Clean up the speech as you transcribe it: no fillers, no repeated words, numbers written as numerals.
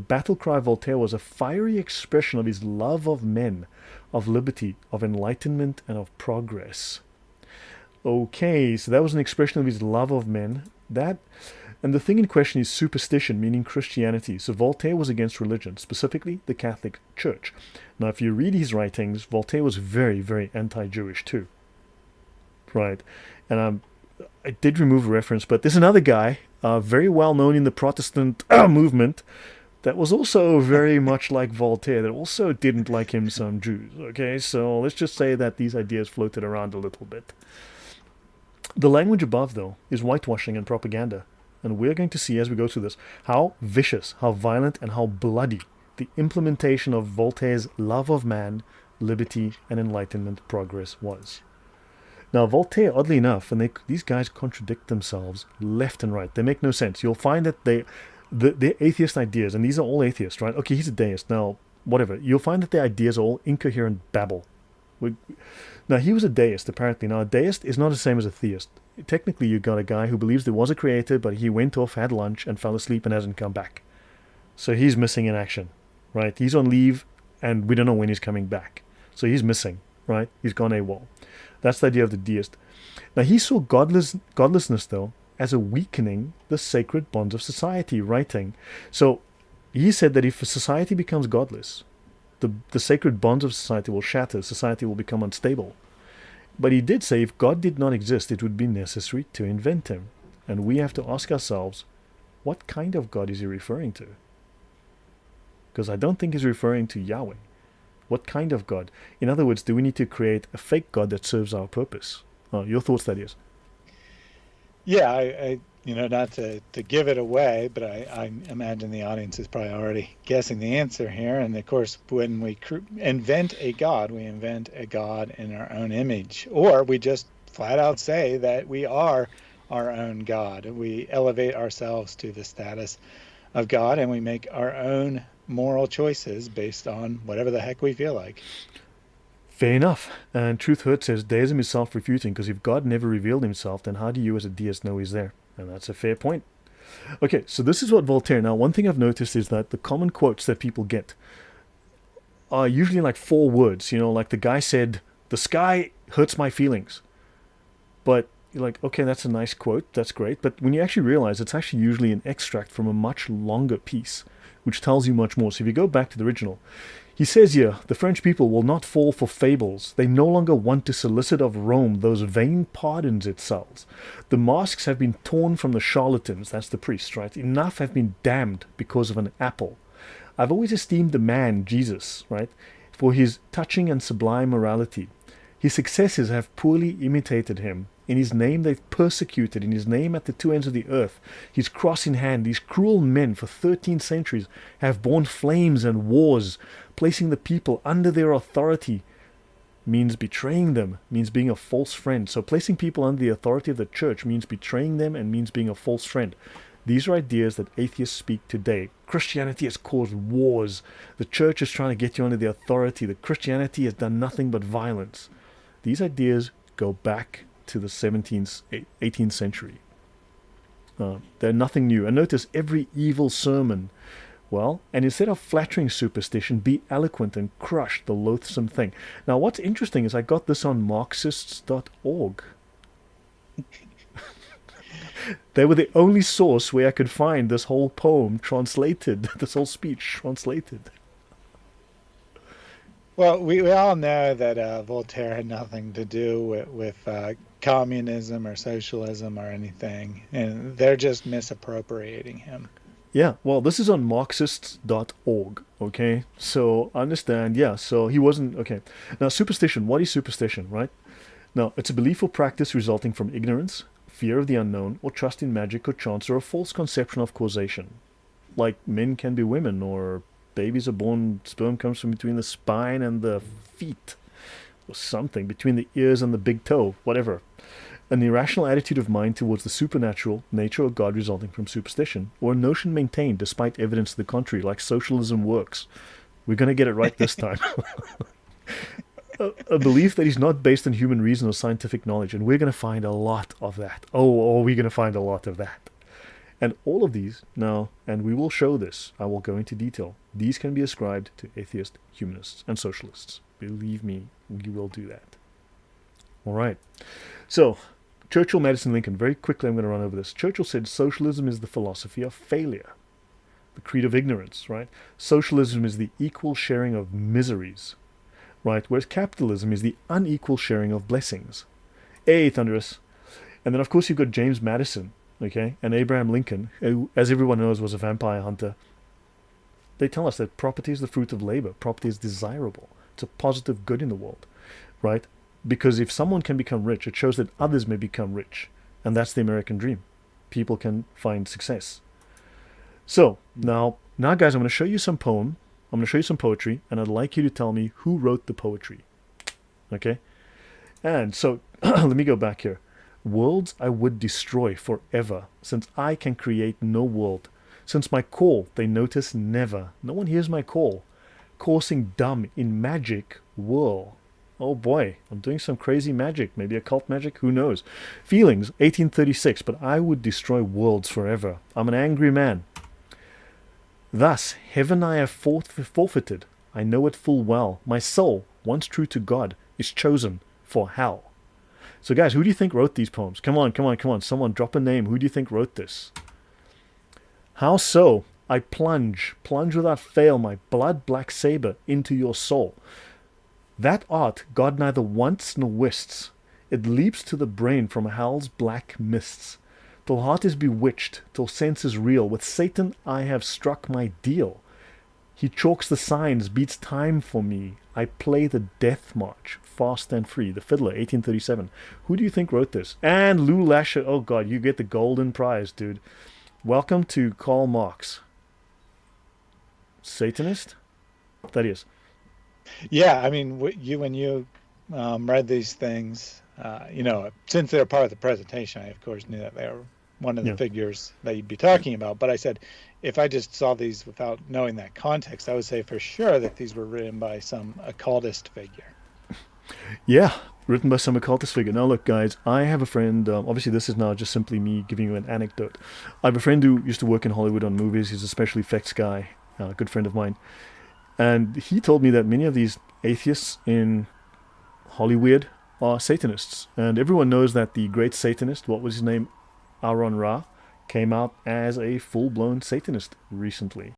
battle cry of Voltaire was a fiery expression of his love of men, of liberty, of enlightenment, and of progress. Okay, so that was an expression of his love of men. And the thing in question is superstition, meaning Christianity. So Voltaire was against religion, specifically the Catholic Church. Now, if you read his writings, Voltaire was very, very anti-Jewish too. Right. And I did remove a reference, but there's another guy, very well known in the Protestant movement, that was also very much like Voltaire, that also didn't like him some Jews. Okay, so let's just say that these ideas floated around a little bit. The language above, though, is whitewashing and propaganda. And we're going to see as we go through this how vicious, how violent, and how bloody the implementation of Voltaire's love of man, liberty, and enlightenment progress was. Now, Voltaire, oddly enough, and these guys contradict themselves left and right. They make no sense. You'll find that they're atheist ideas, and these are all atheists, right? Okay, he's a deist. Now, whatever. You'll find that their ideas are all incoherent babble. Now, he was a deist, apparently. Now, a deist is not the same as a theist. Technically, you've got a guy who believes there was a creator, but he went off, had lunch, and fell asleep and hasn't come back. So he's missing in action, right? He's on leave, and we don't know when he's coming back. So he's missing, right? He's gone AWOL. That's the idea of the deist. Now, he saw godlessness, though, as a weakening the sacred bonds of society, writing. So he said that if a society becomes godless, the sacred bonds of society will shatter, society will become unstable. But he did say if God did not exist, it would be necessary to invent him. And we have to ask ourselves, what kind of God is he referring to? Because I don't think he's referring to Yahweh. What kind of God? In other words, do we need to create a fake God that serves our purpose? Your thoughts, that is. Yeah, I not to give it away, but I imagine the audience is probably already guessing the answer here. And of course, when we invent a God, we invent a God in our own image, or we just flat out say that we are our own God. We elevate ourselves to the status of God, and we make our own moral choices based on whatever the heck we feel like. Fair enough. And Truth Hurt says deism is self-refuting, because if God never revealed himself, then how do you as a deist know he's there? And that's a fair point. Okay, so this is what Voltaire... Now, one thing I've noticed is that the common quotes that people get are usually like 4 words. Like the guy said, the sky hurts my feelings. But you're like, okay, that's a nice quote. That's great. But when you actually realize it's actually usually an extract from a much longer piece, which tells you much more. So if you go back to the original... He says here, the French people will not fall for fables. They no longer want to solicit of Rome those vain pardons it sells. The masks have been torn from the charlatans, that's the priests, right? Enough have been damned because of an apple. I've always esteemed the man, Jesus, right, for his touching and sublime morality. His successors have poorly imitated him. In his name they've persecuted, in his name at the 2 ends of the earth. His cross in hand, these cruel men for 13 centuries have borne flames and wars. Placing the people under their authority means betraying them, means being a false friend. So placing people under the authority of the church means betraying them and means being a false friend. These are ideas that atheists speak today. Christianity has caused wars. The church is trying to get you under the authority. The Christianity has done nothing but violence. These ideas go back to the 17th, 18th century. They're nothing new. And notice every evil sermon. Well, and instead of flattering superstition, be eloquent and crush the loathsome thing. Now, what's interesting is I got this on Marxists.org. They were the only source where I could find this whole poem translated, this whole speech translated. Well, we all know that Voltaire had nothing to do with communism or socialism or anything, and they're just misappropriating him. Yeah, well, this is on Marxists.org, okay? So, understand, yeah, so he wasn't, okay. Now, superstition, what is superstition, right? Now, it's a belief or practice resulting from ignorance, fear of the unknown, or trust in magic or chance, or a false conception of causation. Like men can be women, or babies are born, sperm comes from between the spine and the feet, or something, between the ears and the big toe, whatever. An irrational attitude of mind towards the supernatural, nature or God resulting from superstition, or a notion maintained despite evidence to the contrary, like socialism works. We're going to get it right this time. A belief that is not based on human reason or scientific knowledge, and we're going to find a lot of that. Oh, we're going to find a lot of that. And all of these now, and we will show this, I will go into detail, these can be ascribed to atheist humanists and socialists. Believe me, we will do that. All right. So, Churchill, Madison, Lincoln. Very quickly, I'm going to run over this. Churchill said socialism is the philosophy of failure, the creed of ignorance, right? Socialism is the equal sharing of miseries, right? Whereas capitalism is the unequal sharing of blessings. Hey, Thunderous. And then, of course, you've got James Madison, okay, and Abraham Lincoln, who, as everyone knows, was a vampire hunter. They tell us that property is the fruit of labor. Property is desirable. It's a positive good in the world, right? Because if someone can become rich, it shows that others may become rich. And that's the American dream. People can find success. So, now guys, I'm going to show you some poem. I'm going to show you some poetry, and I'd like you to tell me who wrote the poetry. Okay? And so, let me go back here. Worlds I would destroy forever, since I can create no world. Since my call they notice never. No one hears my call. Coursing dumb in magic whirl. Oh boy, I'm doing some crazy magic. Maybe occult magic, who knows. Feelings, 1836, but I would destroy worlds forever. I'm an angry man. Thus, heaven I have forfeited. I know it full well. My soul, once true to God, is chosen for hell. So guys, who do you think wrote these poems? Come on, come on, come on. Someone drop a name. Who do you think wrote this? How so? I plunge without fail my blood-black saber into your soul. That art God neither wants nor wists. It leaps to the brain from hell's black mists. Till heart is bewitched, till sense is real. With Satan I have struck my deal. He chalks the signs, beats time for me. I play the death march, fast and free. The Fiddler, 1837. Who do you think wrote this? And Lou Lasher. Oh God, you get the golden prize, dude. Welcome to Karl Marx. Satanist? That is. Yeah, I mean, when you read these things, since they're part of the presentation, I of course knew that they were one of the figures that you'd be talking about. But I said, if I just saw these without knowing that context, I would say for sure that these were written by some occultist figure. Yeah, written by some occultist figure. Now look, guys, I have a friend, obviously this is now just simply me giving you an anecdote. I have a friend who used to work in Hollywood on movies. He's a special effects guy, a good friend of mine. And he told me that many of these atheists in Hollywood are Satanists. And everyone knows that the great Satanist, what was his name, Aaron Ra, came out as a full-blown Satanist recently.